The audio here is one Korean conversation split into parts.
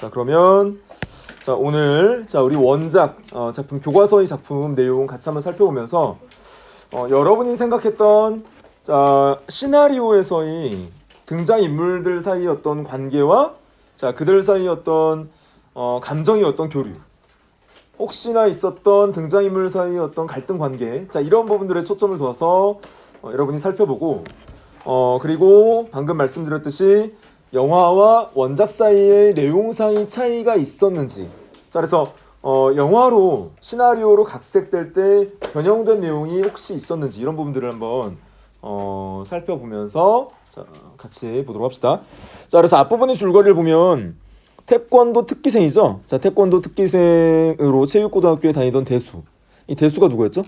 자, 그러면 자, 오늘 우리 원작 작품 교과서의 작품 내용 같이 한번 살펴보면서 여러분이 생각했던 시나리오에서의 등장 인물들 사이의 어떤 관계와 그들 사이의 어떤 감정의 어떤 교류, 혹시나 있었던 등장인물 사이의 어떤 갈등 관계, 이런 부분들에 초점을 둬서 여러분이 살펴보고, 그리고 방금 말씀드렸듯이 영화와 원작 사이의 내용상의 차이가 있었는지, 그래서 영화로 시나리오로 각색될 때 변형된 내용이 혹시 있었는지 이런 부분들을 한번 살펴보면서 같이 보도록 합시다. 그래서 앞부분의 줄거리를 보면 태권도 특기생이죠. 태권도 특기생으로 체육고등학교에 다니던 대수. 이 대수가 누구였죠?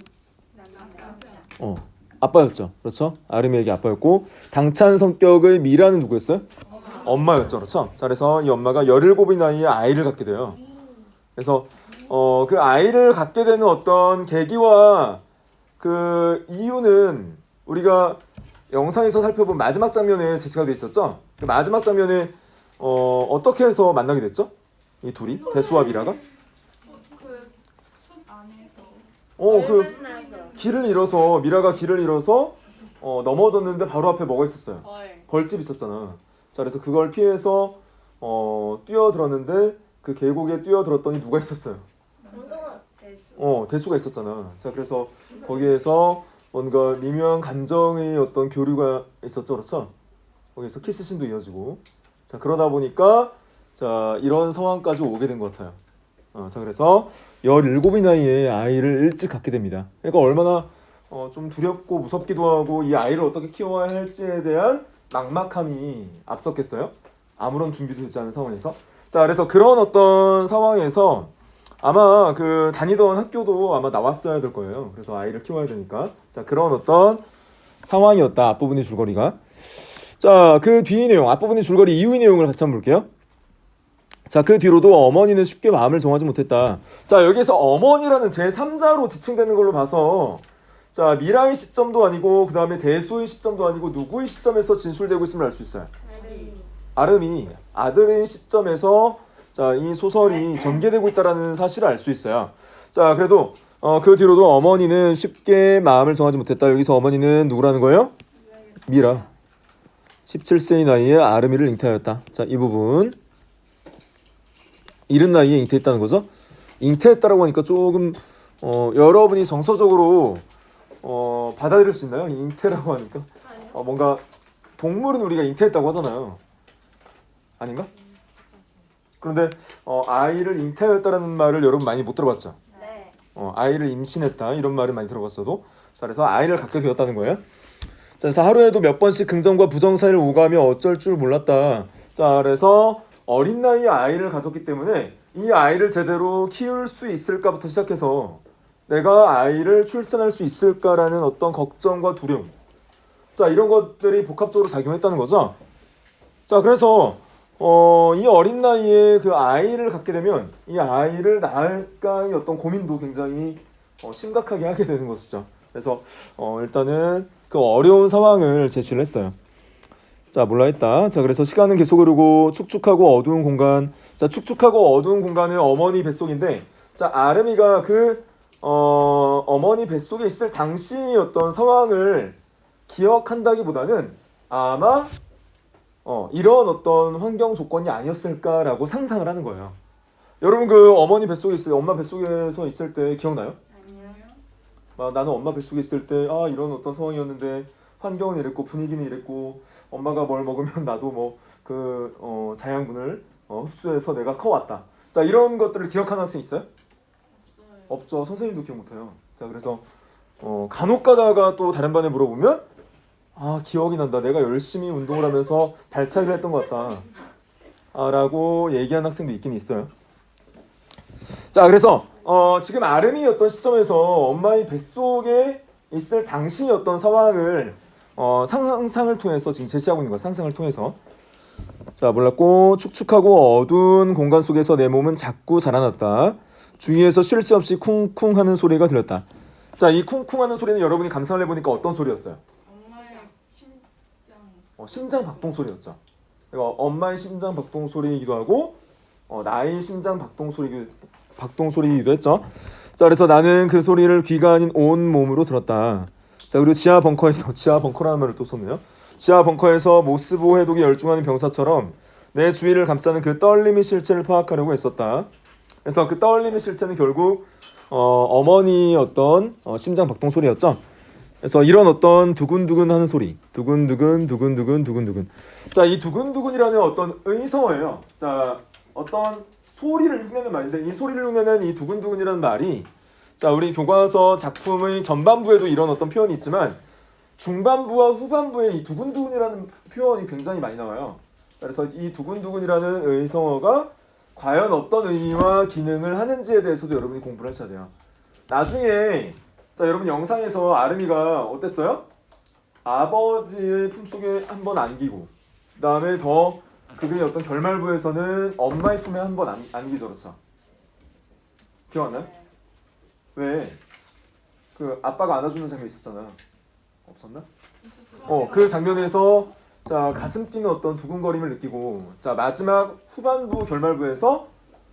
아빠였죠. 그렇죠? 아름이에게 아빠였고, 당찬 성격의 미라는 누구였어요? 엄마였죠. 그렇죠? 그래서 이 엄마가 17의 나이에 아이를 갖게 돼요. 그래서 그 아이를 갖게 되는 어떤 계기와 그 이유는 우리가 영상에서 살펴본 마지막 장면에 제시가 돼 있었죠. 그 마지막 장면에 어떻게 해서 만나게 됐죠? 이 둘이 대수와 미라가 숲 안에서 그 길을 잃어서 미라가 길을 잃어서 넘어졌는데 바로 앞에 뭐가 있었어요? 벌집 있었잖아. 그래서 그걸 피해서 뛰어들었는데 그 계곡에 뛰어들었더니 누가 있었어요? 대수가 있었잖아. 그래서 거기에서 뭔가 미묘한 감정의 어떤 교류가 있었죠. 그렇죠? 거기서 키스신도 이어지고, 그러다 보니까 이런 상황까지 오게 된 것 같아요. 그래서 17의 나이에 아이를 일찍 갖게 됩니다. 그러니까 얼마나 좀 두렵고 무섭기도 하고 이 아이를 어떻게 키워야 할지에 대한 막막함이 앞섰겠어요? 아무런 준비도 되지 않은 상황에서. 그래서 그런 어떤 상황에서 아마 그 다니던 학교도 아마 나왔어야 될 거예요. 그래서 아이를 키워야 되니까. 그런 어떤 상황이었다. 앞부분의 줄거리가. 그 뒤의 내용, 앞부분의 줄거리 이후의 내용을 같이 한번 볼게요. 그 뒤로도 어머니는 쉽게 마음을 정하지 못했다. 여기에서 어머니라는 제3자로 지칭되는 걸로 봐서 미라의 시점도 아니고 그 다음에 대수의 시점도 아니고 누구의 시점에서 진술되고 있음을 알 수 있어요. 아름이 아들의 시점에서 이 소설이 전개되고 있다는 사실을 알 수 있어요. 그래도 그 뒤로도 어머니는 쉽게 마음을 정하지 못했다. 여기서 어머니는 누구라는 거예요? 미라. 17세의 나이에 아름이를 잉태하였다. 이 부분 이른 나이에 잉태했다는 거죠. 잉태했다라고 하니까 조금 여러분이 정서적으로 받아들일 수 있나요? 잉태라고 하니까 뭔가 동물은 우리가 잉태했다고 하잖아요. 아닌가? 그런데 아이를 잉태하였다라는 말을 여러분 많이 못 들어봤죠? 네. 아이를 임신했다 이런 말을 많이 들어봤어도, 그래서 아이를 갖게 되었다는 거예요. 그래서 하루에도 몇 번씩 긍정과 부정 사이를 오가며 어쩔 줄 몰랐다. 그래서 어린 나이에 아이를 가졌기 때문에 이 아이를 제대로 키울 수 있을까부터 시작해서 내가 아이를 출산할 수 있을까라는 어떤 걱정과 두려움, 이런 것들이 복합적으로 작용했다는 거죠. 그래서 이 어린 나이에 그 아이를 갖게 되면 이 아이를 낳을까의 어떤 고민도 굉장히 심각하게 하게 되는 것이죠. 그래서 일단은 그 어려운 상황을 제시를 했어요. 몰라 했다. 그래서 시간은 계속 흐르고 축축하고 어두운 공간. 축축하고 어두운 공간은 어머니 뱃속인데, 아름이가 그 어머니 뱃속에 있을 당시의 어떤 상황을 기억한다기보다는 아마 이런 어떤 환경 조건이 아니었을까라고 상상을 하는 거예요. 여러분 그 어머니 뱃속에 있을 때, 엄마 뱃속에서 있을 때 기억나요? 아니요. 나는 엄마 뱃속에 있을 때 이런 어떤 상황이었는데 환경은 이랬고 분위기는 이랬고 엄마가 뭘 먹으면 나도 뭐 그 자양분을 흡수해서 내가 커왔다. 이런 것들을 기억하는 학생 있어요? 없죠. 선생님도 기억 못해요. 그래서 간혹 가다가 또 다른 반에 물어보면 기억이 난다. 내가 열심히 운동을 하면서 발차기를 했던 것 같다. 라고 얘기하는 학생도 있긴 있어요. 그래서 지금 아름이 어떤 시점에서 엄마의 뱃속에 있을 당시의 어떤 상황을 상상을 통해서 지금 제시하고 있는 거야. 상상을 통해서. 몰랐고 축축하고 어두운 공간 속에서 내 몸은 자꾸 자라났다. 주위에서 쉴 새 없이 쿵쿵 하는 소리가 들렸다. 이 쿵쿵 하는 소리는 여러분이 감상을 해보니까 어떤 소리였어요? 엄마의 심장. 심장 박동 소리였죠. 엄마의 심장 박동 소리이기도 하고 나의 심장 박동 소리이기도 했죠. 자, 그래서 나는 그 소리를 귀가 아닌 온 몸으로 들었다. 자, 그리고 지하 벙커라는 말을 또 썼네요. 지하 벙커에서 모스보 해독에 열중하는 병사처럼 내 주위를 감싸는 그 떨림의 실체를 파악하려고 했었다. 그래서 그 떨림의 실체는 결국 어머니의 어떤 심장 박동 소리였죠. 그래서 이런 어떤 두근두근하는 소리, 두근두근. 자, 이 두근두근이라는 어떤 의성어예요. 자, 어떤 소리를 흉내내는 말인데 이 소리를 흉내내는 이 두근두근이라는 말이 자, 우리 교과서 작품의 전반부에도 이런 어떤 표현이 있지만 중반부와 후반부에 이 두근두근이라는 표현이 굉장히 많이 나와요. 그래서 이 두근두근이라는 의성어가 과연 어떤 의미와 기능을 하는지에 대해서도 여러분이 공부를 하셔야 돼요. 나중에 자, 여러분 영상에서 아름이가 어땠어요? 아버지의 품속에 한번 안기고 그 다음에 더 그게 어떤 결말부에서는 엄마의 품에 한번 안기죠. 그렇죠? 기억 안 나요? 왜? 그 아빠가 안아주는 장면 있었잖아. 없었나? 그 장면에서 자, 가슴 뛰는 어떤 두근거림을 느끼고 자, 마지막 후반부 결말부에서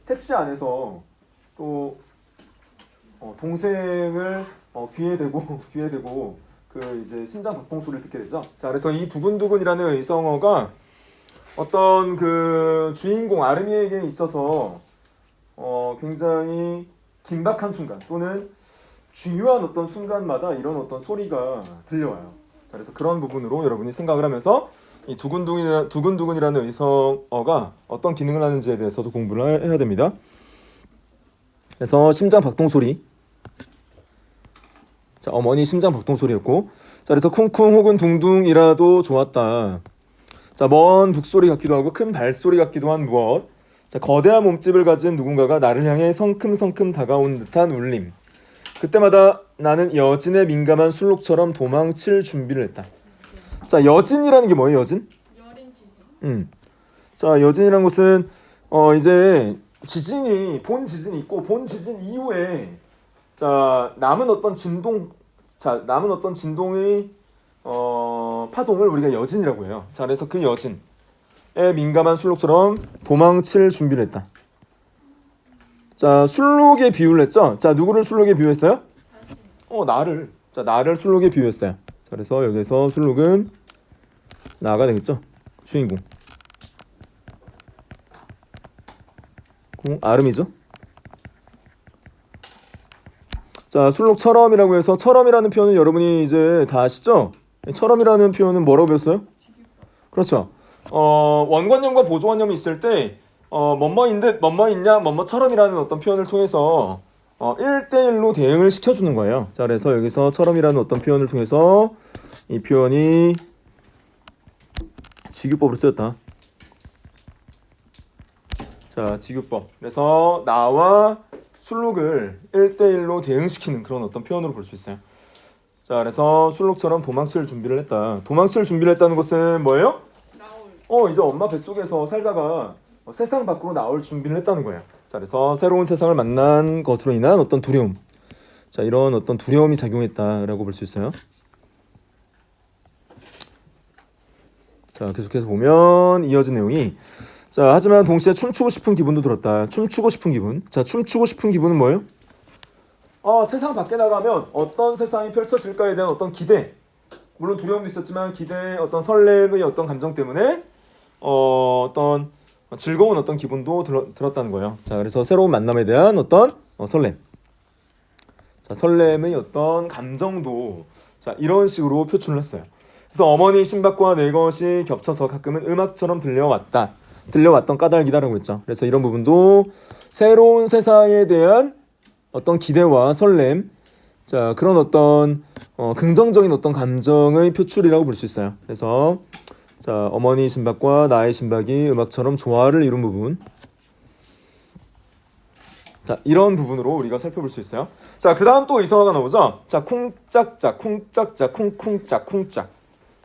택시 안에서 또 동생을 귀에 대고 그 이제 심장 박동 소리를 듣게 되죠. 자, 그래서 이 두근두근이라는 의성어가 어떤 그 주인공 아르미에게 있어서 굉장히 긴박한 순간 또는 중요한 어떤 순간마다 이런 어떤 소리가 들려와요. 자, 그래서 그런 부분으로 여러분이 생각을 하면서 이 두근두근이라는 의성어가 어떤 기능을 하는지에 대해서도 공부를 해야 됩니다. 그래서 심장 박동 소리. 자, 어머니 심장 박동 소리였고, 자, 그래서 쿵쿵 혹은 둥둥이라도 좋았다. 자, 먼 북소리 같기도 하고 큰 발소리 같기도 한 무엇. 자, 거대한 몸집을 가진 누군가가 나를 향해 성큼성큼 다가온 듯한 울림. 그때마다 나는 여진의 민감한 술록처럼 도망칠 준비를 했다. 자, 여진이라는 게 뭐예요, 여진? 여린 지진. 자, 여진이라는 것은 이제 본 지진이 있고 본 지진 이후에 자, 남은 어떤 진동의 파동을 우리가 여진이라고 해요. 자, 그래서 그 여진에 민감한 술록처럼 도망칠 준비를 했다. 자, 술록에 비유를 했죠. 자, 누구를 술록에 비유했어요? 나를. 자, 나를 술록에 비유했어요. 자, 그래서 여기서 술록은 나가 되겠죠. 주인공. 아름이죠. 자, 술록처럼이라고 해서 처럼이라는 표현은 여러분이 이제 다 아시죠? 처럼이라는 표현은 뭐라고 배웠어요? 그렇죠. 원관념과 보조관념이 있을 때 뭐뭐인 듯, 뭐뭐있냐, 뭐뭐처럼이라는 어떤 표현을 통해서 1대1로 대응을 시켜주는 거예요. 자, 그래서 여기서 처럼이라는 어떤 표현을 통해서 이 표현이 직유법으로 쓰였다. 자, 직유법. 그래서 나와 술록을 1대1로 대응시키는 그런 어떤 표현으로 볼 수 있어요. 자, 그래서 술록처럼 도망칠 준비를 했다. 도망칠 준비를 했다는 것은 뭐예요? 이제 엄마 뱃속에서 살다가 세상 밖으로 나올 준비를 했다는 거예요. 자, 그래서 새로운 세상을 만난 것으로 인한 어떤 두려움. 자, 이런 어떤 두려움이 작용했다라고 볼 수 있어요. 자, 계속해서 보면 이어진 내용이 자, 하지만 동시에 춤추고 싶은 기분도 들었다. 춤추고 싶은 기분. 자, 춤추고 싶은 기분은 뭐예요? 세상 밖에 나가면 어떤 세상이 펼쳐질까에 대한 어떤 기대. 물론 두려움도 있었지만 기대, 어떤 설렘의 어떤 감정 때문에 어떤 즐거운 어떤 기분도 들었다는 거예요. 자, 그래서 새로운 만남에 대한 어떤 설렘. 자, 설렘의 어떤 감정도 자, 이런 식으로 표출을 했어요. 그래서 어머니 신박과 내 것이 겹쳐서 가끔은 음악처럼 들려왔던 까닭이다라고 했죠. 그래서 이런 부분도 새로운 세상에 대한 어떤 기대와 설렘, 자, 그런 어떤 긍정적인 어떤 감정의 표출이라고 볼 수 있어요. 그래서 자, 어머니 심박과 나의 심박이 음악처럼 조화를 이룬 부분. 자, 이런 부분으로 우리가 살펴볼 수 있어요. 자, 그 다음 또 의성어가 나오죠. 자, 쿵짝짝, 쿵짝짝, 쿵쿵짝, 쿵짝.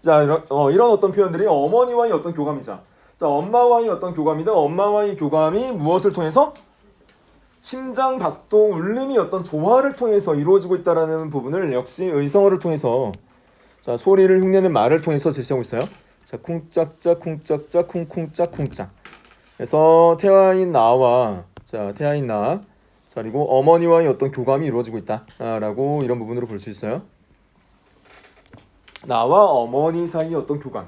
자, 이런 어떤 표현들이 어머니와의 어떤 교감이죠. 자, 엄마와의 어떤 교감이든 엄마와의 교감이 무엇을 통해서? 심장 박동 울림이 어떤 조화를 통해서 이루어지고 있다라는 부분을 역시 의성어를 통해서 자, 소리를 흉내낸 말을 통해서 제시하고 있어요. 자, 쿵짝짝 쿵짝짝 쿵쿵짝 쿵짝. 그래서 태아인 나와 태아인 나 그리고 어머니와의 어떤 교감이 이루어지고 있다라고 이런 부분으로 볼 수 있어요. 나와 어머니 사이의 어떤 교감.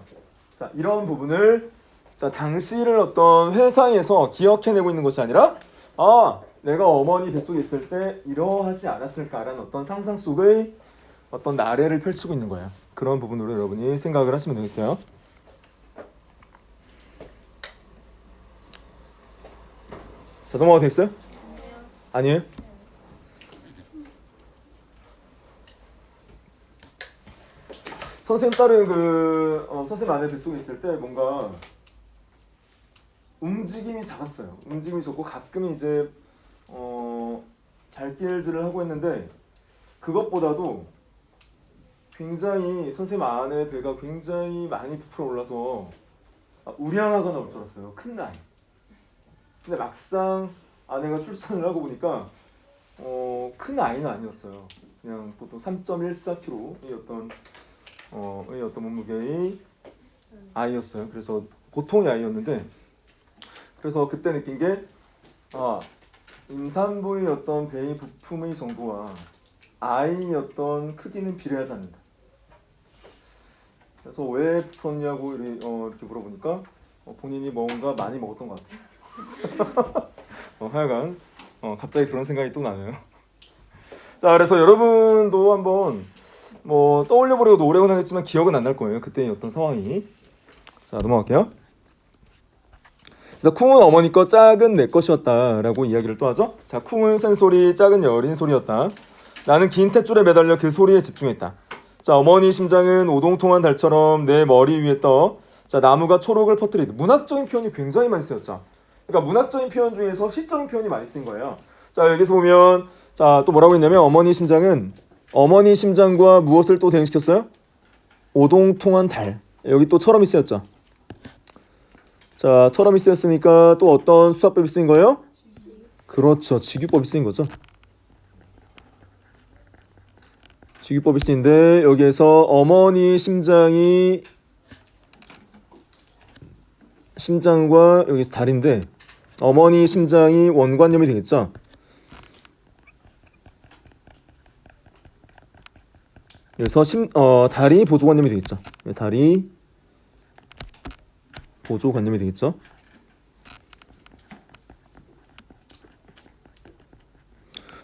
자, 이런 부분을 당시를 어떤 회상에서 기억해내고 있는 것이 아니라 내가 어머니 뱃속에 있을 때 이러하지 않았을까라는 어떤 상상 속의 어떤 나래를 펼치고 있는 거예요. 그런 부분으로 여러분이 생각을 하시면 되겠어요. 자, 넘어가도 되겠어요? 아니에요? 선생님 딸은 선생님 안에 뱃속에 있을 때 뭔가 움직임이 작았어요. 움직임이 적고 가끔 이제 발길질을 하고 했는데 그것보다도 굉장히 선생님 안에 배가 굉장히 많이 부풀어 올라서 우량하거나 올 줄 알았어요. 큰 나이. 근데 막상 아내가 출산을 하고 보니까 큰 아이는 아니었어요. 그냥 보통 3.14kg의 어떤 몸무게의 아이였어요. 그래서 보통의 아이였는데 그래서 그때 느낀 게 임산부의 어떤 배의 부품의 정도와 아이의 어떤 크기는 비례하지 않는다. 그래서 왜 부풀었냐고 이렇게 물어보니까 본인이 뭔가 많이 먹었던 것 같아요. 하여간 갑자기 그런 생각이 또 나네요. 자, 그래서 여러분도 한번 떠올려보려고 노력은 하겠지만 기억은 안 날 거예요. 그때의 어떤 상황이. 자, 넘어갈게요. 그래서 쿵은 어머니 거 짝은 내 것이었다라고 이야기를 또 하죠. 자, 쿵은 센 소리, 짝은 여린 소리였다. 나는 긴 탯줄에 매달려 그 소리에 집중했다. 자, 어머니 심장은 오동통한 달처럼 내 머리 위에 떠. 자, 나무가 초록을 퍼뜨리듯. 문학적인 표현이 굉장히 많이 쓰였죠. 그러니까 문학적인 표현 중에서 시적인 표현이 많이 쓰인 거예요. 자, 여기서 보면 또 뭐라고 했냐면 어머니 심장은 어머니 심장과 무엇을 또 대응시켰어요? 오동통한 달. 여기 또 처럼이 쓰였죠. 자, 처럼이 쓰였으니까 또 어떤 수학법이 쓰인 거예요? 그렇죠. 직유법이 쓰인 거죠. 직유법이 쓰인데 여기에서 어머니 심장과 여기서 달인데 어머니 심장이 원관념이 되겠죠. 그래서 달이 보조관념이 되겠죠. 달이 보조관념이 되겠죠.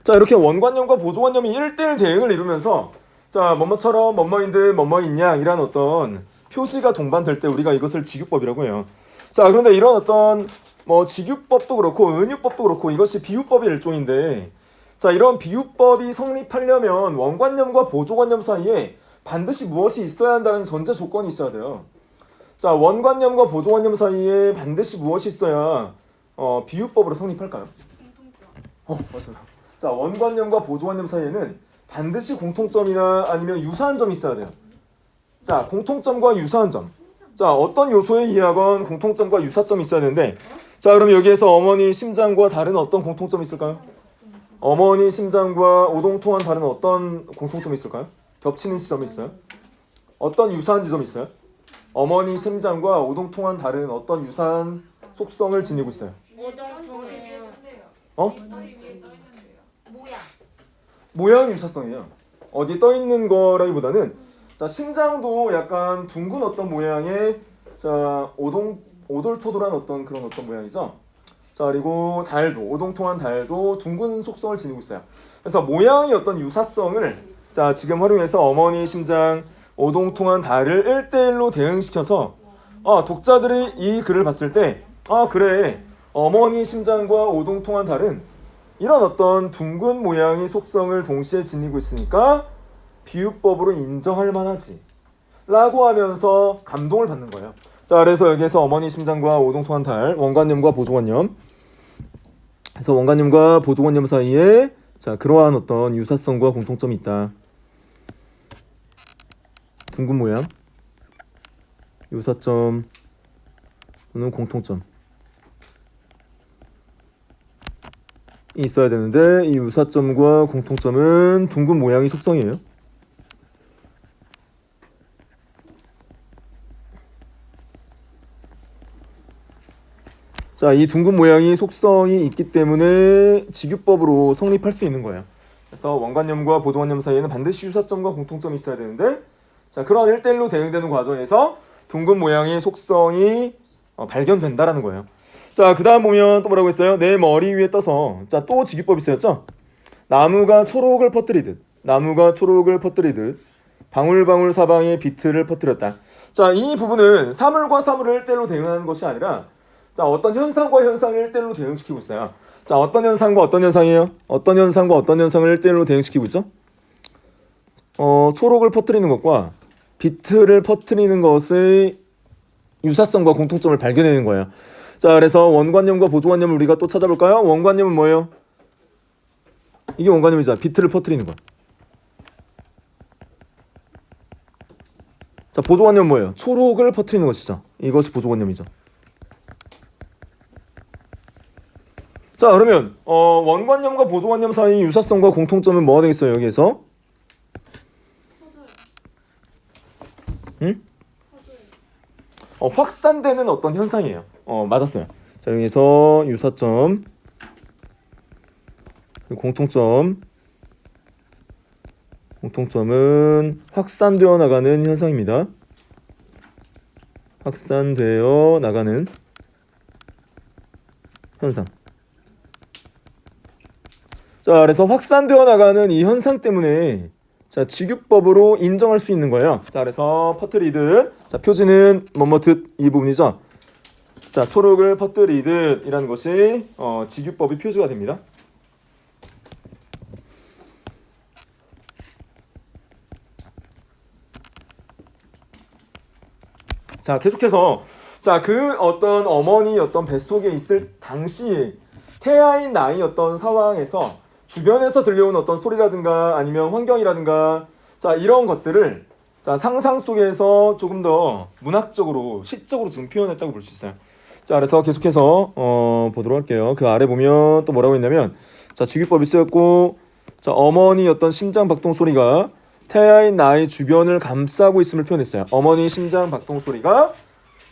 자, 이렇게 원관념과 보조관념이 1대1 대응을 이루면서 자, 뭐뭐처럼 뭐뭐인 듯 뭐뭐인 양 이란 어떤 표지가 동반될 때 우리가 이것을 직유법이라고 해요. 자, 그런데 이런 어떤 직유법도 그렇고 은유법도 그렇고 이것이 비유법의 일종인데 자, 이런 비유법이 성립하려면 원관념과 보조관념 사이에 반드시 무엇이 있어야 한다는 전제 조건이 있어야 돼요. 자, 원관념과 보조관념 사이에 반드시 무엇이 있어야 비유법으로 성립할까요? 공통점. 맞아요. 자, 원관념과 보조관념 사이에는 반드시 공통점이나 아니면 유사한 점이 있어야 돼요. 자, 공통점과 유사한 점. 자, 어떤 요소에 의하건 공통점과 유사점이 있어야 되는데 자, 그럼 여기에서 어머니 심장과 다른 어떤 공통점이 있을까요? 어머니 심장과 오동통한 다른 어떤 공통점이 있을까요? 겹치는 지점이 있어요? 어떤 유사한 지점이 있어요? 어머니 심장과 오동통한 다른 어떤 유사한 속성을 지니고 있어요. 오동통이에요. 모양. 모양이 유사성이에요. 어디 떠 있는 거라기보다는 자, 심장도 약간 둥근 어떤 모양의 자, 오돌토돌한 어떤 그런 어떤 모양이죠. 자, 그리고 달도 오동통한 달도 둥근 속성을 지니고 있어요. 그래서 모양의 어떤 유사성을 자, 지금 활용해서 어머니 심장 오동통한 달을 1대1로 대응시켜서 독자들이 이 글을 봤을 때 그래, 어머니 심장과 오동통한 달은 이런 어떤 둥근 모양의 속성을 동시에 지니고 있으니까 비유법으로 인정할 만하지 라고 하면서 감동을 받는 거예요. 자, 그래서 여기에서 어머니 심장과 오동통한 달, 원관념과 보조관념, 그래서 원관념과 보조관념 사이에 자, 그러한 어떤 유사성과 공통점이 있다. 둥근 모양, 유사점 또는 공통점 이 있어야 되는데 이 유사점과 공통점은 둥근 모양의 속성이에요. 자, 이 둥근 모양이 속성이 있기 때문에 직유법으로 성립할 수 있는 거예요. 그래서 원관념과 보조관념 사이에는 반드시 유사점과 공통점이 있어야 되는데, 자, 그런 1대1로 대응되는 과정에서 둥근 모양의 속성이 발견된다라는 거예요. 자, 그 다음 보면 또 뭐라고 했어요? 내 머리 위에 떠서, 자, 또 직유법이 쓰였죠? 나무가 초록을 퍼뜨리듯 방울방울 사방에 비트를 퍼뜨렸다. 자, 이 부분은 사물과 사물을 1대1로 대응하는 것이 아니라, 자, 어떤 현상과 현상을 1대1로 대응시키고 있어요. 자, 어떤 현상과 어떤 현상이에요? 어떤 현상과 어떤 현상을 1대1로 대응시키고 있죠? 초록을 퍼뜨리는 것과 비트를 퍼뜨리는 것의 유사성과 공통점을 발견해내는 거예요. 자, 그래서 원관념과 보조관념을 우리가 또 찾아볼까요? 원관념은 뭐예요? 이게 원관념이잖아. 비트를 퍼뜨리는 거. 자, 보조관념은 뭐예요? 초록을 퍼뜨리는 것이죠. 이것이 보조관념이죠. 자, 그러면 원관념과 보조관념 사이의 유사성과 공통점은 뭐가 되겠어요? 여기에서 확산되는 어떤 현상이에요. 맞았어요. 자, 여기서 유사점, 공통점은 확산되어 나가는 현상입니다. 확산되어 나가는 현상. 자, 그래서 확산되어 나가는 이 현상 때문에, 자, 직유법으로 인정할 수 있는 거예요. 자, 그래서 퍼뜨리듯, 자, 표지는 뭐뭐듯 이 부분이죠. 자, 초록을 퍼뜨리듯 이라는 것이 직유법의 표지가 됩니다. 자, 계속해서, 자, 그 어떤 어머니 어떤 뱃속에 있을 당시 태아인 나이 어떤 상황에서 주변에서 들려온 어떤 소리라든가 아니면 환경이라든가, 자, 이런 것들을, 자, 상상 속에서 조금 더 문학적으로 시적으로 지금 표현했다고 볼 수 있어요. 자, 그래서 계속해서 보도록 할게요. 그 아래 보면 또 뭐라고 했냐면, 자, 직유법이 쓰였고, 자, 어머니 어떤 심장 박동 소리가 태아인 나의 주변을 감싸고 있음을 표현했어요. 어머니 심장 박동 소리가,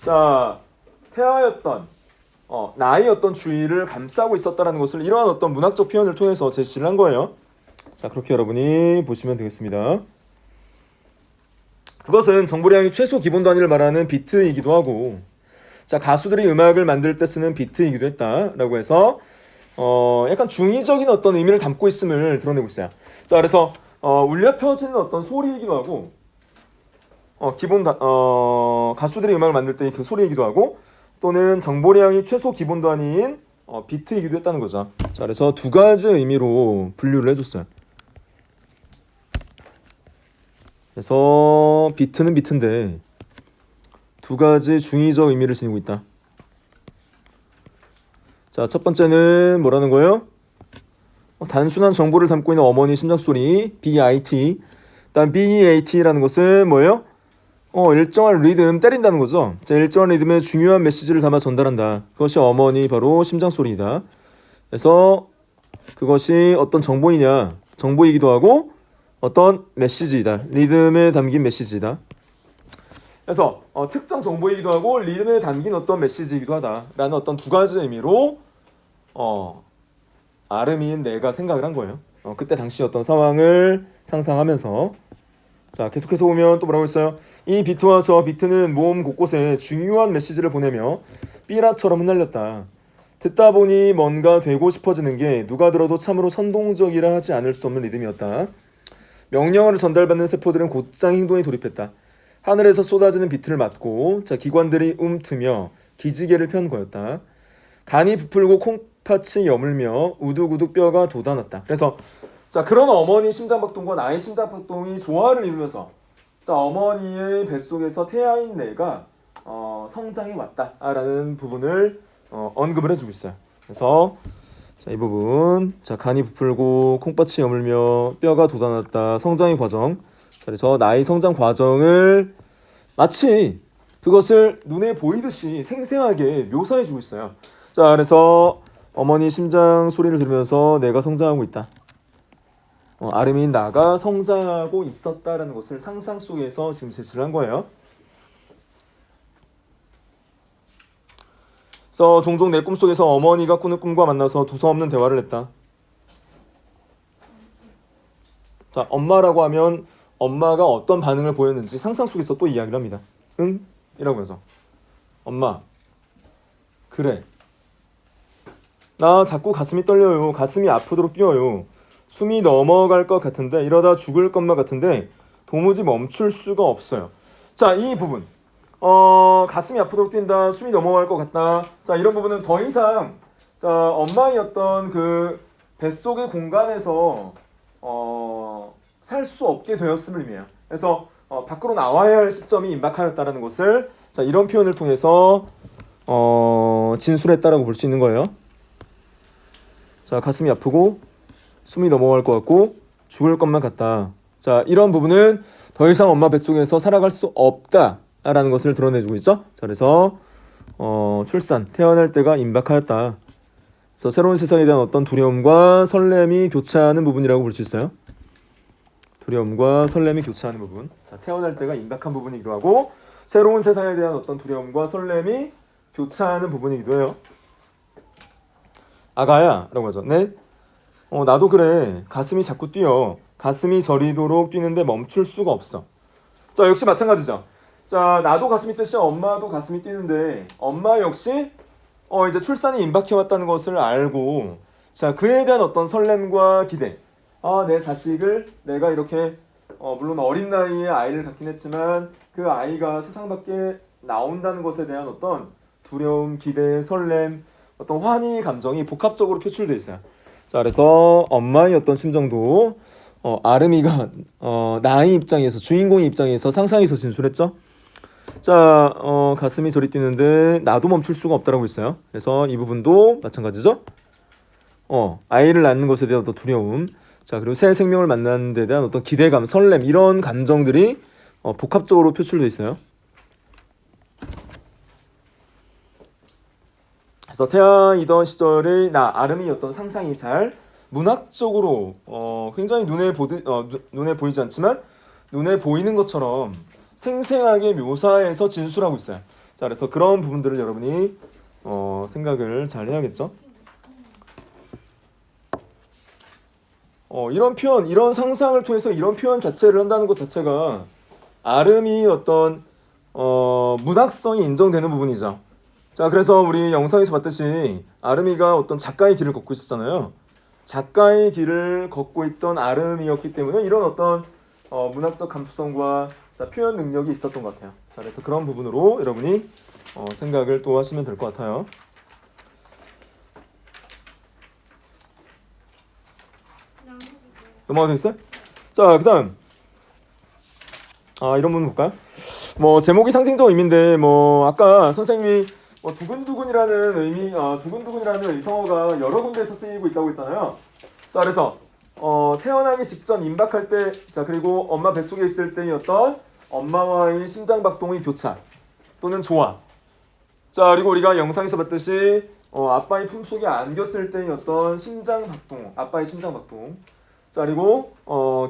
자, 태아였던 나의 어떤 주위를 감싸고 있었다라는 것을 이러한 어떤 문학적 표현을 통해서 제시를 한 거예요. 자, 그렇게 여러분이 보시면 되겠습니다. 그것은 정보량의 최소 기본 단위를 말하는 비트이기도 하고, 자, 가수들이 음악을 만들 때 쓰는 비트이기도 했다라고 해서 약간 중의적인 어떤 의미를 담고 있음을 드러내고 있어요. 자, 그래서 울려 퍼지는 어떤 소리이기도 하고, 가수들이 음악을 만들 때 그 소리이기도 하고, 또는 정보량이 최소 기본 단위인 비트이기도 했다는 거죠. 자, 그래서 두 가지 의미로 분류를 해줬어요. 그래서 비트는 비트인데 두 가지 중의적 의미를 지니고 있다. 자, 첫 번째는 뭐라는 거예요? 단순한 정보를 담고 있는 어머니 심장소리 BIT. 일단 BAT라는 것은 뭐예요? 일정한 리듬 때린다는 거죠. 자, 일정한 리듬에 중요한 메시지를 담아 전달한다. 그것이 어머니 바로 심장소리이다. 그래서 그것이 어떤 정보이냐? 정보이기도 하고 어떤 메시지이다. 리듬에 담긴 메시지이다. 그래서 특정 정보이기도 하고 리듬에 담긴 어떤 메시지이기도 하다라는 어떤 두 가지 의미로 아르미인 내가 생각을 한 거예요. 그때 당시 어떤 상황을 상상하면서, 자, 계속해서 보면 또 뭐라고 했어요? 이 비트와 저 비트는 몸 곳곳에 중요한 메시지를 보내며 삐라처럼 흩날렸다. 듣다 보니 뭔가 되고 싶어지는 게 누가 들어도 참으로 선동적이라 하지 않을 수 없는 리듬이었다. 명령어를 전달받는 세포들은 곧장 행동에 돌입했다. 하늘에서 쏟아지는 비트를 맞고, 자, 기관들이 움트며 기지개를 편 거였다. 간이 부풀고 콩팥이 여물며 우두구두 뼈가 돋아났다. 그래서, 자, 그런 어머니 심장박동과 나의 심장박동이 조화를 이루면서, 자, 어머니의 뱃속에서 태아인 내가 성장해 왔다라는 부분을 언급을 해주고 있어요. 그래서, 자, 이 부분, 자, 간이 부풀고 콩팥이 여물며 뼈가 돋아났다. 성장의 과정. 그래서 나의 성장 과정을 마치 그것을 눈에 보이듯이 생생하게 묘사해주고 있어요. 자, 그래서 어머니 심장 소리를 들으면서 내가 성장하고 있다. 아르민 나가 성장하고 있었다라는 것을 상상 속에서 지금 제시를 한 거예요. 그래서 종종 내 꿈속에서 어머니가 꾸는 꿈과 만나서 두서없는 대화를 했다. 자, 엄마라고 하면 엄마가 어떤 반응을 보였는지 상상 속에서 또 이야기를 합니다. 응? 이라고 해서 엄마 그래 나 자꾸 가슴이 떨려요. 가슴이 아프도록 뛰어요. 숨이 넘어갈 것 같은데 이러다 죽을 것만 같은데 도무지 멈출 수가 없어요. 자, 이 부분 가슴이 아프도록 뛴다. 숨이 넘어갈 것 같다. 자, 이런 부분은 더 이상 자, 엄마의 어떤 그 뱃속의 공간에서 살 수 없게 되었음을 의미해요. 그래서 밖으로 나와야 할 시점이 임박하였다라는 것을 자, 이런 표현을 통해서 진술했다라고 볼 수 있는 거예요. 자, 가슴이 아프고 숨이 넘어갈 것 같고 죽을 것만 같다. 자, 이런 부분은 더 이상 엄마 뱃속에서 살아갈 수 없다라는 것을 드러내주고 있죠. 자, 그래서 출산, 태어날 때가 임박하였다. 그래서 새로운 세상에 대한 어떤 두려움과 설렘이 교차하는 부분이라고 볼 수 있어요. 두려움과 설렘이 교차하는 부분. 자, 태어날 때가 임박한 부분이기도 하고 새로운 세상에 대한 어떤 두려움과 설렘이 교차하는 부분이기도 해요. 아가야 라고 하죠. 네? 나도 그래. 가슴이 자꾸 뛰어. 가슴이 저리도록 뛰는데 멈출 수가 없어. 자, 역시 마찬가지죠. 자, 나도 가슴이 뛰시 엄마도 가슴이 뛰는데 엄마 역시 이제 출산이 임박해 왔다는 것을 알고 자, 그에 대한 어떤 설렘과 기대. 내 자식을 내가 이렇게 물론 어린 나이에 아이를 갖긴 했지만 그 아이가 세상 밖에 나온다는 것에 대한 어떤 두려움, 기대, 설렘, 어떤 환희 감정이 복합적으로 표출되어 있어요. 자, 그래서 엄마의 어떤 심정도 아름이가 나의 입장에서 주인공의 입장에서 상상해서 진술했죠. 자, 가슴이 저리 뛰는데 나도 멈출 수가 없다라고 있어요. 그래서 이 부분도 마찬가지죠. 아이를 낳는 것에 대한 어떤 두려움, 자, 그리고 새 생명을 만나는 데 대한 어떤 기대감, 설렘 이런 감정들이 복합적으로 표출되어 있어요. 그래서 태아이던 시절의 나 아름이 어떤 상상이 잘 문학적으로 굉장히 눈에 보이지 않지만 눈에 보이는 것처럼 생생하게 묘사해서 진술하고 있어요. 자, 그래서 그런 부분들을 여러분이 생각을 잘 해야겠죠. 이런 표현, 이런 상상을 통해서 이런 표현 자체를 한다는 것 자체가 아름이 어떤 문학성이 인정되는 부분이죠. 자, 그래서 우리 영상에서 봤듯이 아름이가 어떤 작가의 길을 걷고 있었잖아요. 작가의 길을 걷고 있던 아름이었기 때문에 이런 어떤 문학적 감수성과 자, 표현 능력이 있었던 것 같아요. 자, 그래서 그런 부분으로 여러분이 생각을 또 하시면 될 것 같아요. 넘어가 됐어요? 자, 그다음 이런 부분 볼까요? 제목이 상징적 의미인데 아까 선생님이 두근두근이라는 의미, 두근두근이라는 의성어가 여러 군데에서 쓰이고 있다고 했잖아요. 자, 그래서 태어나기 직전 임박할 때, 자, 그리고 엄마 뱃속에 있을 때의 어떤 엄마와의 심장박동의 교차 또는 조화. 자, 그리고 우리가 영상에서 봤듯이 아빠의 품속에 안겼을 때의 어떤 심장박동, 아빠의 심장박동. 자, 그리고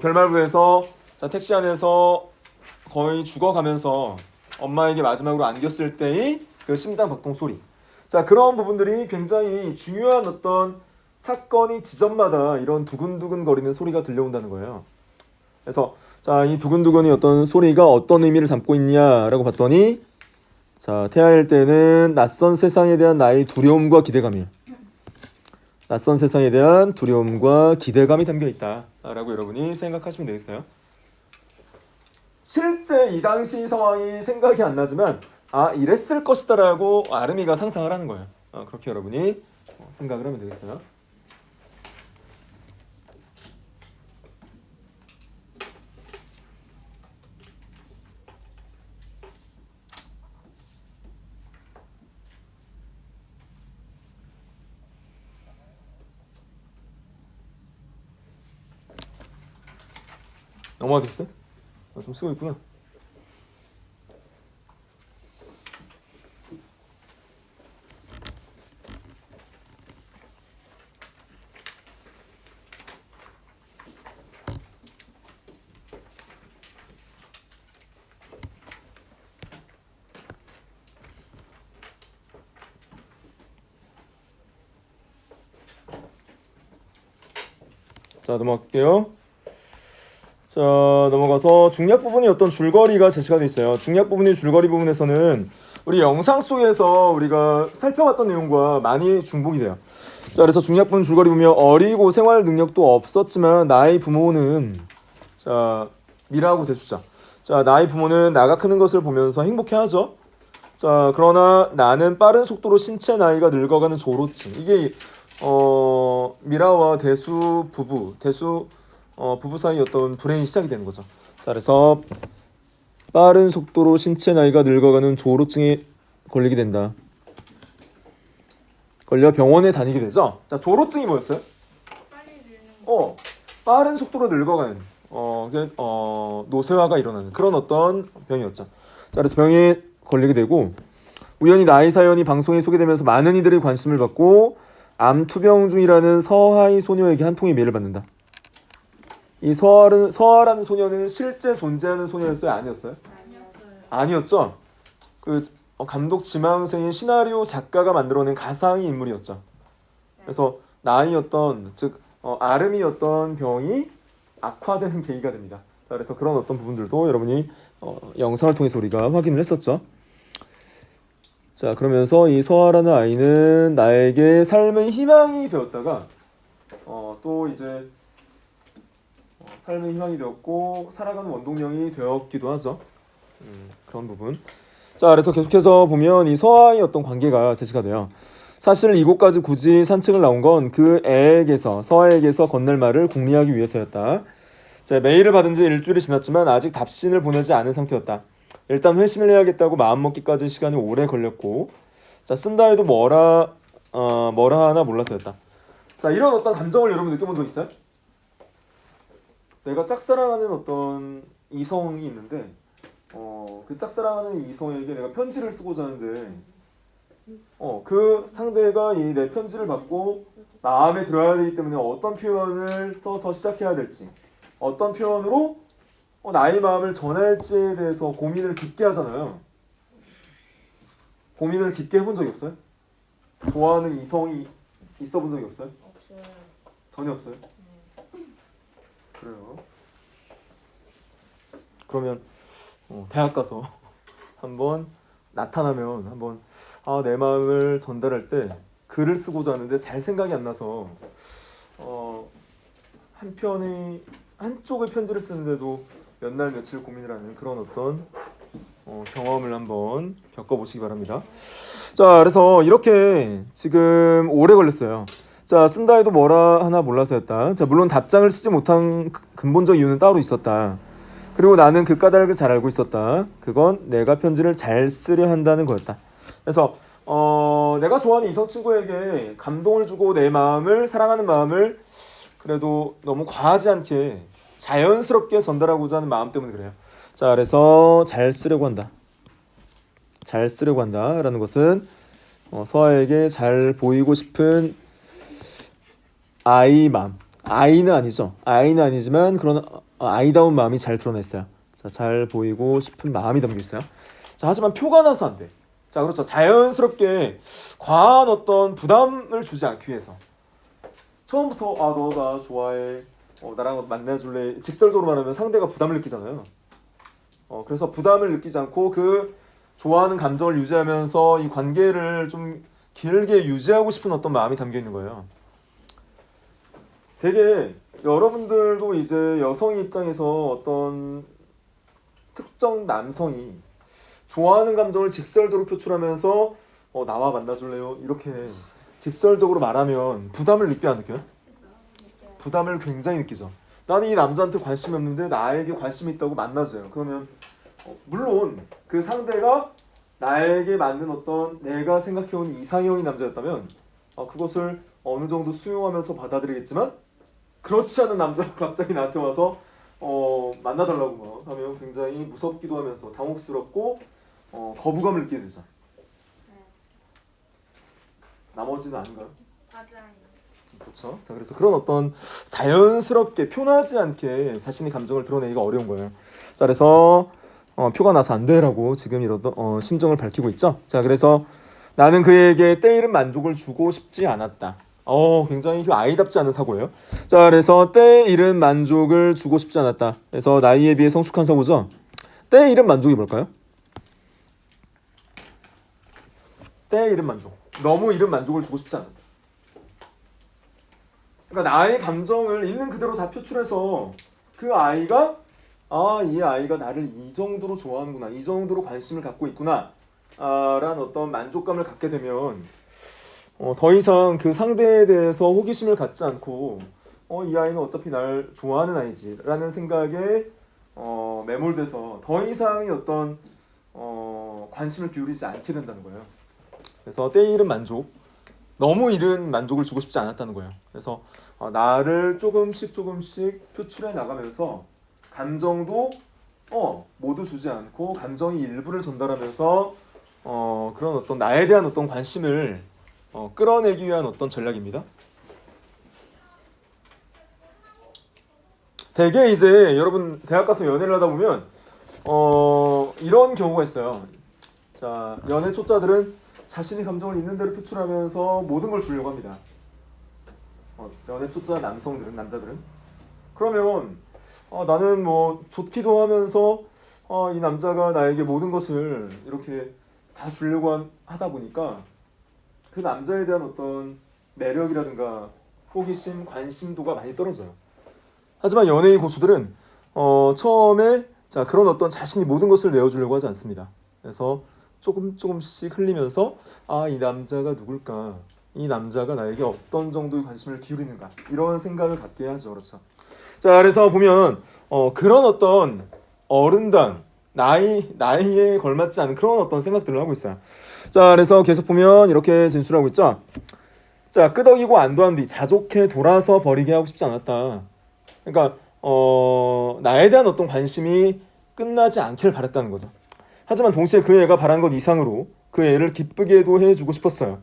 결말부에서 자, 택시 안에서 거의 죽어가면서 엄마에게 마지막으로 안겼을 때의 그 심장박동 소리. 자, 그런 부분들이 굉장히 중요한 어떤 사건이 지점마다 이런 두근두근 거리는 소리가 들려온다는 거예요. 그래서 자, 이 두근두근이 어떤 소리가 어떤 의미를 담고 있냐라고 봤더니 자, 태아일 때는 낯선 세상에 대한 나의 두려움과 기대감이에요. 낯선 세상에 대한 두려움과 기대감이 담겨 있다라고 여러분이 생각하시면 되겠어요. 실제 이 당시 상황이 생각이 안 나지만 이랬을 것이다라고 아름이가 상상을 하는 거예요. 그렇게 여러분이 생각을 하면 되겠어요. 넘어가겠어요? 좀 쓰고 있구나. 자 넘어갈게요. 자 넘어가서 중략 부분이 어떤 줄거리가 제시가 돼 있어요. 중략 부분이 줄거리 부분에서는 우리 영상 속에서 우리가 살펴봤던 내용과 많이 중복이 돼요. 자 그래서 중략 부분 줄거리 보면 어리고 생활 능력도 없었지만 나의 부모는 자 미라하고 대주자. 자 나의 부모는 나가 크는 것을 보면서 행복해하죠. 자 그러나 나는 빠른 속도로 신체 나이가 늙어가는 조로증. 이게 미라와 대수 부부 부부 사이 어떤 불행이 시작이 되는 거죠. 자 그래서 빠른 속도로 신체 나이가 늙어가는 조로증에 걸리게 된다. 걸려 병원에 다니게 되죠. 자 조로증이 뭐였어요? 빨리 늙는 빠른 속도로 늙어가는 노쇠화가 일어나는 그런 어떤 병이었죠. 자 그래서 병에 걸리게 되고 우연히 나의 사연이 방송에 소개되면서 많은 이들의 관심을 받고 암 투병 중이라는 서하이 소녀에게 한 통의 메일을 받는다. 이 서하라는 소녀는 실제 존재하는 소녀였어요? 아니었어요? 아니었어요. 아니었죠. 그 감독 지망생인 시나리오 작가가 만들어낸 가상의 인물이었죠. 그래서 나이였던 즉 아름이었던 병이 악화되는 계기가 됩니다. 자, 그래서 그런 어떤 부분들도 여러분이 영상을 통해서 우리가 확인을 했었죠. 자 그러면서 이 서하라는 아이는 나에게 삶의 희망이 되었다가 또 이제 삶의 희망이 되었고 살아가는 원동력이 되었기도 하죠. 그런 부분. 자 그래서 계속해서 보면 이 서하의 어떤 관계가 제시가 돼요. 사실 이곳까지 굳이 산책을 나온 건 그 애에게서 서하에게서 건넬 말을 궁리하기 위해서였다. 자 메일을 받은 지 일주일이 지났지만 아직 답신을 보내지 않은 상태였다. 일단 회신을 해야겠다고 마음먹기까지 시간이 오래 걸렸고 자 쓴다 해도 뭐라 하나 몰라서였다. 자 이런 어떤 감정을 여러분 느껴본 적 있어요? 내가 짝사랑하는 어떤 이성이 있는데 그 짝사랑하는 이성에게 내가 편지를 쓰고자 하는데 그 상대가 이 내 편지를 받고 마음에 들어야 되기 때문에 어떤 표현을 써서 시작해야 될지 어떤 표현으로 나의 마음을 전할지에 대해서 고민을 깊게 하잖아요. 고민을 깊게 해본 적이 없어요? 좋아하는 이성이 있어 본 적이 없어요? 없어요. 전혀 없어요? 그래요. 그러면 대학 가서 한번 나타나면 한번 내 마음을 전달할 때 글을 쓰고자 하는데 잘 생각이 안 나서 한쪽의 편지를 쓰는데도 몇 날 며칠 고민을 하는 그런 어떤 경험을 한번 겪어보시기 바랍니다. 자 그래서 이렇게 지금 오래 걸렸어요. 자 쓴다 해도 뭐라 하나 몰라서였다. 자 물론 답장을 쓰지 못한 근본적 이유는 따로 있었다. 그리고 나는 그 까닭을 잘 알고 있었다. 그건 내가 편지를 잘 쓰려 한다는 거였다. 그래서 내가 좋아하는 이성 친구에게 감동을 주고 내 마음을 사랑하는 마음을 그래도 너무 과하지 않게 자연스럽게 전달하고자 하는 마음 때문에 그래요. 자 그래서 잘 쓰려고 한다. 잘 쓰려고 한다라는 것은 서아에게 잘 보이고 싶은 아이 마음. 아이는 아니죠. 아이는 아니지만 그런 아이다운 마음이 잘 드러나 있어요. 자, 잘 보이고 싶은 마음이 담겨 있어요. 자, 하지만 표가 나서 안 돼. 자, 그렇죠. 자연스럽게 과한 어떤 부담을 주지 않기 위해서 처음부터 너 나 좋아해. 나랑 만나줄래. 직설적으로 말하면 상대가 부담을 느끼잖아요. 그래서 부담을 느끼지 않고 그 좋아하는 감정을 유지하면서 이 관계를 좀 길게 유지하고 싶은 어떤 마음이 담겨 있는 거예요. 되게 여러분들도 이제 여성의 입장에서 어떤 특정 남성이 좋아하는 감정을 직설적으로 표출하면서 나와 만나줄래요? 이렇게 직설적으로 말하면 부담을 느껴 안 느껴요? 부담을 굉장히 느끼죠. 나는 이 남자한테 관심이 없는데 나에게 관심이 있다고 만나줘요. 그러면 물론 그 상대가 나에게 맞는 어떤 내가 생각해온 이상형의 남자였다면 그것을 어느 정도 수용하면서 받아들이겠지만 그렇지 않은 남자가 갑자기 나한테 와서 만나달라고 막 하면 굉장히 무섭기도 하면서 당혹스럽고 거부감을 느끼게 되죠. 나머지는 아닌가요? 맞아요. 그렇죠. 자 그래서 그런 어떤 자연스럽게 표나지 않게 자신의 감정을 드러내기가 어려운 거예요. 자 그래서 표가 나서 안 돼라고 지금 이런 심정을 밝히고 있죠. 자 그래서 나는 그에게 때이른 만족을 주고 싶지 않았다. 굉장히 그 아이답지 않은 사고예요. 자, 그래서 때에 이른 만족을 주고 싶지 않았다. 그래서 나이에 비해 성숙한 사고죠. 때에 이른 만족이 뭘까요? 때에 이른 만족. 너무 이른 만족을 주고 싶지 않았다. 그러니까 나의 감정을 있는 그대로 다 표출해서 그 아이가 이 아이가 나를 이 정도로 좋아하는구나, 이 정도로 관심을 갖고 있구나 라는 어떤 만족감을 갖게 되면 더 이상 그 상대에 대해서 호기심을 갖지 않고 이 아이는 어차피 날 좋아하는 아이지 라는 생각에 매몰돼서 더 이상의 어떤 관심을 기울이지 않게 된다는 거예요. 그래서 때에 이른 만족, 너무 이른 만족을 주고 싶지 않았다는 거예요. 그래서 나를 조금씩 표출해 나가면서 감정도 모두 주지 않고 감정의 일부를 전달하면서 그런 어떤 나에 대한 어떤 관심을 끌어내기 위한 어떤 전략입니다. 대개 이제 여러분 대학 가서 연애를 하다 보면 이런 경우가 있어요. 자, 연애 초짜들은 자신의 감정을 있는 대로 표출하면서 모든 걸 주려고 합니다. 연애 초짜 남자들은 그러면 나는 뭐 좋기도 하면서 이 남자가 나에게 모든 것을 이렇게 다 주려고 하다 보니까 그 남자에 대한 어떤 매력이라든가 호기심, 관심도가 많이 떨어져요. 하지만 연예인 고수들은 처음에 그런 어떤 자신이 모든 것을 내어주려고 하지 않습니다. 그래서 조금씩 흘리면서 이 남자가 누굴까? 이 남자가 나에게 어떤 정도의 관심을 기울이는가? 이런 생각을 갖게 하죠. 그렇죠. 자, 그래서 보면 그런 어떤 어른당 나이에 걸맞지 않은 그런 어떤 생각들을 하고 있어요. 자, 그래서 계속 보면 이렇게 진술하고 있죠. 자, 끄덕이고 안도한 뒤 자족해 돌아서 버리게 하고 싶지 않았다. 그러니까 나에 대한 어떤 관심이 끝나지 않길 바랬다는 거죠. 하지만 동시에 그 애가 바란 것 이상으로 그 애를 기쁘게도 해주고 싶었어요.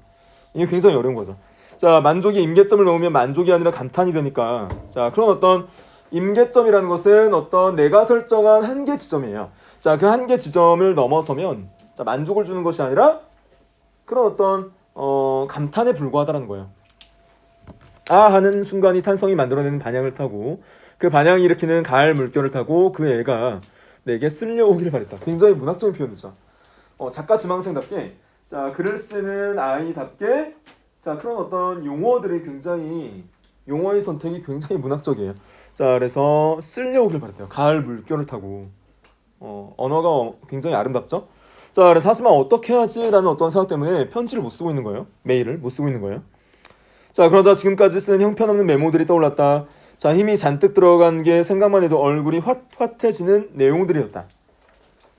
이게 굉장히 어려운 거죠. 자, 만족이 임계점을 넘으면 만족이 아니라 감탄이 되니까 자, 그런 어떤 임계점이라는 것은 어떤 내가 설정한 한계 지점이에요. 자, 그 한계 지점을 넘어서면 만족을 주는 것이 아니라 그런 어떤 감탄에 불과하다는 거예요. 하는 순간이 탄성이 만들어내는 반향을 타고 그 반향이 일으키는 가을 물결을 타고 그 애가 내게 쓸려오기를 바랬다. 굉장히 문학적인 표현이죠. 작가 지망생답게 글을 쓰는 아이답게 그런 어떤 용어들이 굉장히 용어의 선택이 굉장히 문학적이에요. 자, 그래서 쓸려오길 바랬대요. 가을 물결을 타고 언어가 굉장히 아름답죠. 자, 그래서 하지만 어떻게 하지라는 어떤 생각 때문에 편지를 못 쓰고 있는 거예요. 메일을 못 쓰고 있는 거예요. 자, 그러자 지금까지 쓴 형편없는 메모들이 떠올랐다. 자, 힘이 잔뜩 들어간 게 생각만 해도 얼굴이 홧홧해지는 내용들이었다.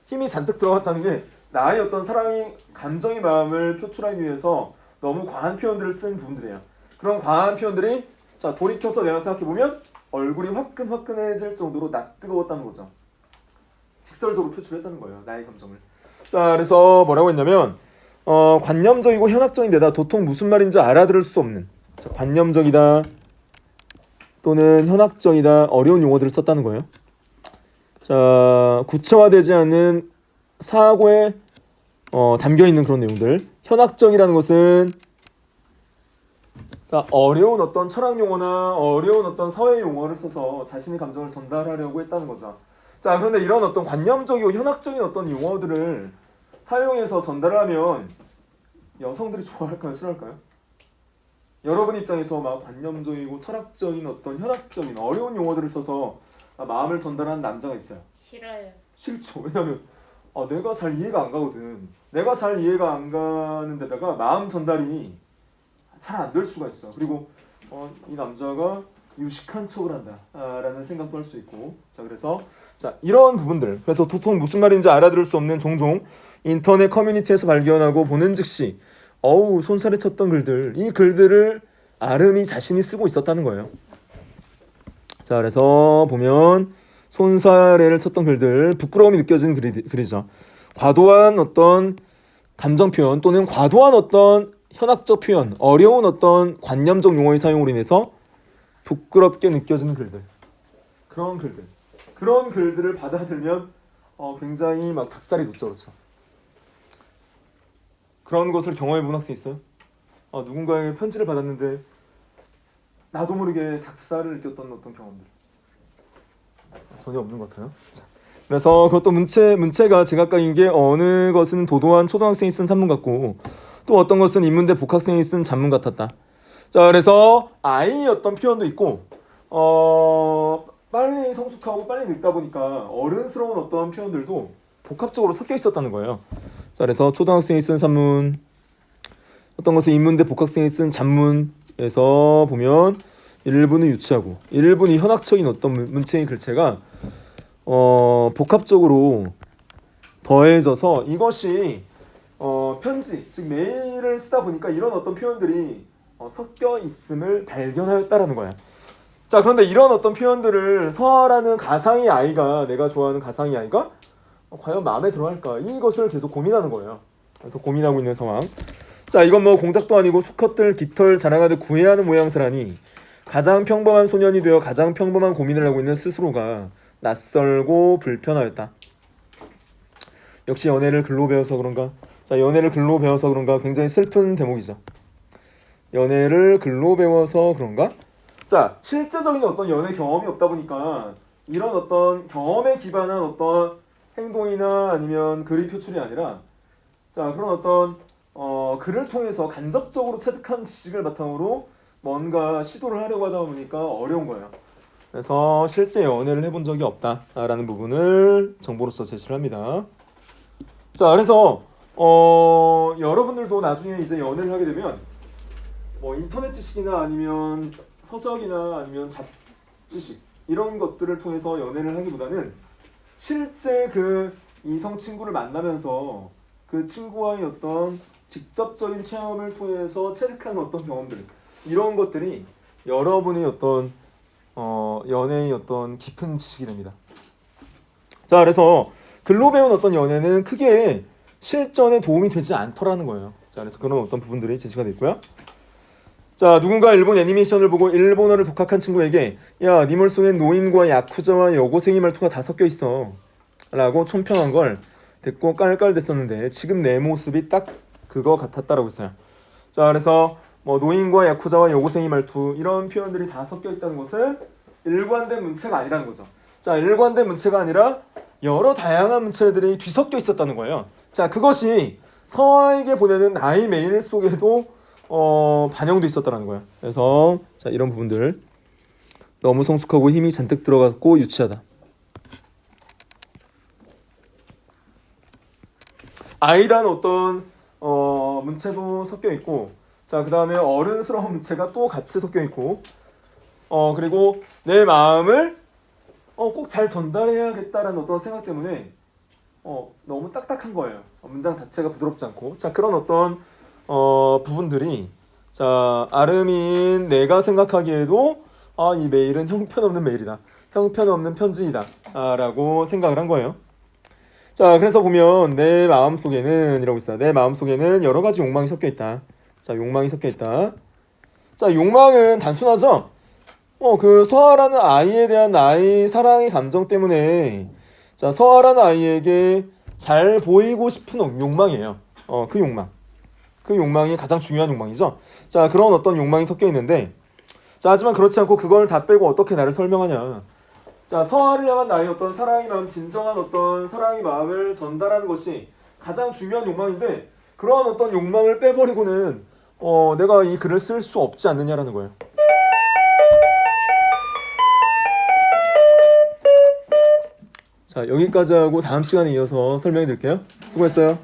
힘이 잔뜩 들어갔다는 게 나의 어떤 사랑의 감정의 마음을 표출하기 위해서 너무 과한 표현들을 쓴 부분들이에요. 그런 과한 표현들이 돌이켜서 내가 생각해보면 얼굴이 화끈화끈해질 정도로 낯뜨거웠다는 거죠. 직설적으로 표출했다는 거예요. 나의 감정을. 자, 그래서 뭐라고 했냐면 관념적이고 현학적인 데다 도통 무슨 말인지 알아들을 수 없는 관념적이다 또는 현학적이다 어려운 용어들을 썼다는 거예요. 자, 구체화되지 않는 사고에 담겨있는 그런 내용들. 현학적이라는 것은 어려운 어떤 철학 용어나 어려운 어떤 사회 용어를 써서 자신의 감정을 전달하려고 했다는 거죠. 자, 그런데 이런 어떤 관념적이고 현학적인 어떤 용어들을 사용해서 전달하면 여성들이 좋아할까요? 싫어할까요? 여러분 입장에서 막 관념적이고 철학적인 어떤 현학적인 어려운 용어들을 써서 마음을 전달하는 남자가 있어요. 싫어요. 싫죠. 왜냐면 내가 잘 이해가 안 가거든. 내가 잘 이해가 안 가는 데다가 마음 전달이 잘 안 될 수가 있어. 그리고 이 남자가 유식한 척을 한다 라는 생각도 할 수 있고. 자, 그래서 이런 부분들, 그래서 도통 무슨 말인지 알아들을 수 없는 종종 인터넷 커뮤니티에서 발견하고 보는 즉시 손살에 쳤던 글들, 이 글들을 아름이 자신이 쓰고 있었다는 거예요. 자, 그래서 보면 손사래를 쳤던 글들, 부끄러움이 느껴지는 글이죠. 과도한 어떤 감정 표현 또는 과도한 어떤 현학적 표현, 어려운 어떤 관념적 용어의 사용으로 인해서 부끄럽게 느껴지는 글들, 그런 글들을 받아들면 굉장히 막 닭살이 돋죠. 그렇죠? 그런 것을 경험해 본 학생 있어요? 누군가에게 편지를 받았는데 나도 모르게 닭살을 느꼈던 어떤 경험들 전혀 없는 것 같아요. 자, 그래서 그것도 문체가 제각각인 게 어느 것은 도도한 초등학생이 쓴 산문 같고 또 어떤 것은 인문대 복학생이 쓴 잡문 같았다. 자, 그래서 아이의 어떤 표현도 있고 빨리 성숙하고 빨리 늙다 보니까 어른스러운 어떤 표현들도 복합적으로 섞여 있었다는 거예요. 자, 그래서 초등학생이 쓴 산문, 어떤 것은 인문대 복학생이 쓴 잡문에서 보면 일부는 유치하고 일부는 현학적인 어떤 문체의 글체가 복합적으로 더해져서 이것이 편지, 즉 메일을 쓰다 보니까 이런 어떤 표현들이 섞여 있음을 발견하였다라는 거야. 자, 그런데 이런 어떤 표현들을 서아라는 가상의 아이가, 내가 좋아하는 가상의 아이가 과연 마음에 들어할까? 이것을 계속 고민하는 거예요. 그래서 고민하고 있는 상황. 자, 이건 뭐 공작도 아니고 수컷들 깃털 자랑하듯 구애하는 모양새라니 가장 평범한 소년이 되어 가장 평범한 고민을 하고 있는 스스로가 낯설고 불편하였다. 역시 연애를 글로 배워서 그런가? 자, 연애를 글로 배워서 그런가? 굉장히 슬픈 대목이죠. 연애를 글로 배워서 그런가? 자, 실제적인 어떤 연애 경험이 없다 보니까 이런 어떤 경험에 기반한 어떤 행동이나 아니면 글의 표출이 아니라 자, 그런 어떤 글을 통해서 간접적으로 체득한 지식을 바탕으로 뭔가 시도를 하려고 하다 보니까 어려운 거예요. 그래서 실제 연애를 해본 적이 없다라는 부분을 정보로서 제시를 합니다. 자, 그래서 여러분들도 나중에 이제 연애를 하게 되면 뭐 인터넷 지식이나 아니면 서적이나 아니면 지식 이런 것들을 통해서 연애를 하기보다는 실제 그 이성 친구를 만나면서 그 친구와의 어떤 직접적인 체험을 통해서 체득한 어떤 경험들 이런 것들이 여러분의 어떤 연애의 어떤 깊은 지식이 됩니다. 자, 그래서 글로 배운 어떤 연애는 크게 실전에 도움이 되지 않더라는 거예요. 자, 그래서 그런 어떤 부분들이 제시가 됐고요. 자, 누군가 일본 애니메이션을 보고 일본어를 독학한 친구에게 야, 네 머릿속엔 노인과 야쿠자와 여고생의 말투가 다 섞여 있어 라고 촌평한 걸 듣고 깔깔댔었는데 지금 내 모습이 딱 그거 같았다라고 했어요. 자, 그래서 뭐 노인과 야쿠자와 여고생의 말투 이런 표현들이 다 섞여 있다는 것은 일관된 문체가 아니라는 거죠. 자, 일관된 문체가 아니라 여러 다양한 문체들이 뒤섞여 있었다는 거예요. 자, 그것이 서아에게 보내는 나의 메일 속에도 반영돼 있었다는 거예요. 그래서 자, 이런 부분들 너무 성숙하고 힘이 잔뜩 들어갔고 유치하다. 아이란 어떤 문체도 섞여 있고, 자, 그 다음에 어른스러운 문체가 또 같이 섞여 있고, 그리고 내 마음을 꼭 잘 전달해야겠다라는 어떤 생각 때문에 너무 딱딱한 거예요. 문장 자체가 부드럽지 않고, 자, 그런 어떤 부분들이 자, 아름인 내가 생각하기에도 이 메일은 형편없는 메일이다, 형편없는 편지이다 라고 생각을 한 거예요. 자, 그래서 보면 내 마음속에는 이라고 있어요. 내 마음속에는 여러 가지 욕망이 섞여 있다. 자, 욕망이 섞여 있다. 자, 욕망은 단순하죠. 그 서아라는 아이에 대한 나의 사랑의 감정 때문에 자, 서아라는 아이에게 잘 보이고 싶은 욕망이에요. 그 욕망이 가장 중요한 욕망이죠. 자, 그런 어떤 욕망이 섞여 있는데, 자, 하지만 그렇지 않고 그걸 다 빼고 어떻게 나를 설명하냐. 자, 서아를 향한 나의 어떤 사랑의 마음, 진정한 어떤 사랑의 마음을 전달하는 것이 가장 중요한 욕망인데, 그러한 어떤 욕망을 빼버리고는 내가 이 글을 쓸 수 없지 않느냐라는 거예요. 자, 여기까지 하고 다음 시간에 이어서 설명해 드릴게요. 수고했어요.